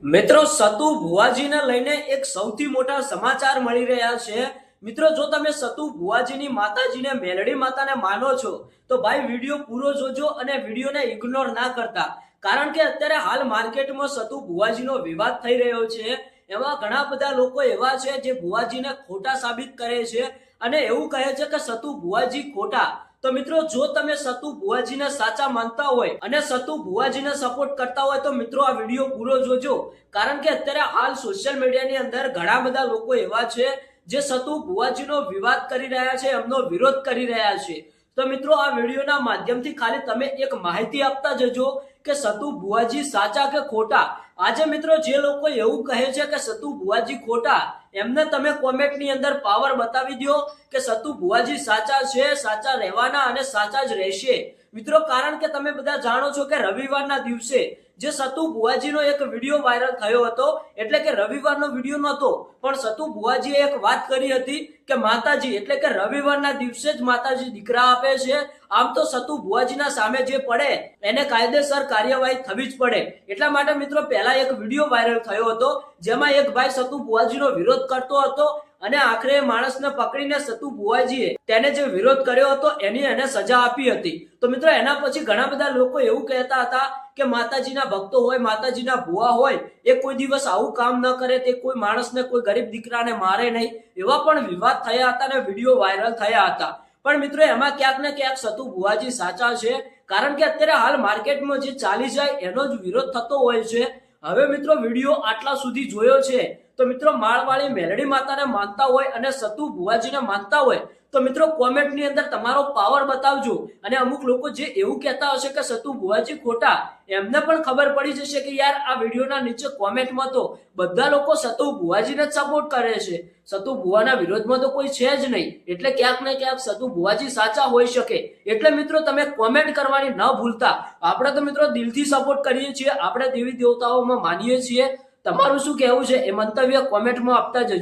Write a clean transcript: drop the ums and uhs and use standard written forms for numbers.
મિત્રો સતુ ભુવાજીને લઈને એક સૌથી મોટા સમાચાર મળી રહ્યા છે। મિત્રો જો તમે સતુ ભુવાજીની માતાજીને મેલડી માતાને માનો છો તો ભાઈ વિડીયો પૂરો જોજો અને વિડીયોને ઇગ્નોર ના કરતા, કારણ કે અત્યારે હાલ માર્કેટમાં સતુ ભુવાજીનો વિવાદ થઈ રહ્યો છે। એમાં ઘણા બધા લોકો એવા છે જે ભુવાજીને ખોટા સાબિત કરે છે અને એવું કહે છે કે સતુ ભુવાજી ખોટા। તો મિત્રો જો તમે સતુ ભુવાજીને સાચા માનતા હોય અને સતુ ભુવાજીને સપોર્ટ કરતા હોય તો મિત્રો આ વિડીયો પૂરો જોજો, કારણ કે અત્યારે હાલ સોશિયલ મીડિયાની અંદર ઘણા બધા લોકો એવા છે જે સતુ ભુવાજીનો વિવાદ કરી રહ્યા છે, એમનો વિરોધ કરી રહ્યા છે। તો મિત્રો આ વિડીયોના માધ્યમથી ખાલી તમે એક માહિતી આપતા જજો કે સતુ ભુવાજી સાચા કે ખોટા। આજે મિત્રો જે લોકો એવું કહે છે કે સતુ ભુવાજી ખોટા, એમને તમે કોમેન્ટની અંદર પાવર બતાવી દો કે સતુ ભુવાજી સાચા છે, સાચા રહેવાના અને સાચા જ રહેશે। મિત્રો કારણ કે તમે બધા જાણો છો કે રવિવારના દિવસે જે સતુ ભુવાજીનો એક વિડીયો વાયરલ થયો હતો, એટલે કે રવિવારનો વિડીયો નહોતો પણ સતુ ભુવાજીએ એક વાત કરી હતી કે માતાજી એટલે કે રવિવારના દિવસે જ માતાજી દીકરા આપે છે। આમ તો સતુ ભુવાજીના સામે જે પડે એને કાયદેસર કાર્યવાહી થવી જ પડે। એટલા માટે મિત્રો પહેલા એક વિડીયો વાયરલ થયો હતો જેમાં એક ભાઈ સતુ ભુવાજીનો વિરોધ કરતો હતો અને આખરે માણસને પકડીને સતુ ભુવાજીએ તેને જે વિરોધ કર્યો હતો એની એને સજા આપી હતી। તો મિત્રો એના પછી ઘણા બધા લોકો એવું કહેતા હતા કે માતાજીના ભક્તો હોય, માતાજીના ભુવા હોય, એ કોઈ દિવસ આવું કામ ન કરે, તે કોઈ માણસને, કોઈ ગરીબ દીકરાને મારે નહીં, એવા પણ વિવાદ થયા હતા અને વિડીયો વાયરલ થયા હતા। પણ મિત્રો એમાં ક્યાંક ને ક્યાંક સતુ ભુવાજી સાચા છે, કારણ કે અત્યારે હાલ માર્કેટમાં જે ચાલી જાય એનો જ વિરોધ થતો હોય છે। હવે મિત્રો વિડીયો આટલા સુધી જોયો છે તો મિત્રો માળવાળી મેલડી માતાને માનતા હોય અને સતુ ભુવાજીને માનતા હોય તો મિત્રો કોમેન્ટની અંદર તમારો પાવર બતાવજો। અને અમુક લોકો જે એવું કહેતા હશે કે સતુ ભુવાજી ખોટા, એમને પણ ખબર પડી જશે કે યાર આ વિડીયોના નીચે કોમેન્ટમાં તો બધા લોકો સતુ ભુવાજીને જ સપોર્ટ કરે છે, સતુ ભુવાના વિરોધમાં તો કોઈ છે જ નહીં, એટલે ક્યાંક ને ક્યાંક સતુ ભુવાજી સાચા હોઈ શકે। એટલે મિત્રો તમે કોમેન્ટ કરવાની ન ભૂલતા। આપણે તો મિત્રો દિલથી સપોર્ટ કરીએ છીએ, આપણે દેવી દેવતાઓમાં માનીએ છીએ। તમારું શું કહેવું છે એ મંતવ્ય કોમેન્ટમાં આપતા જજો।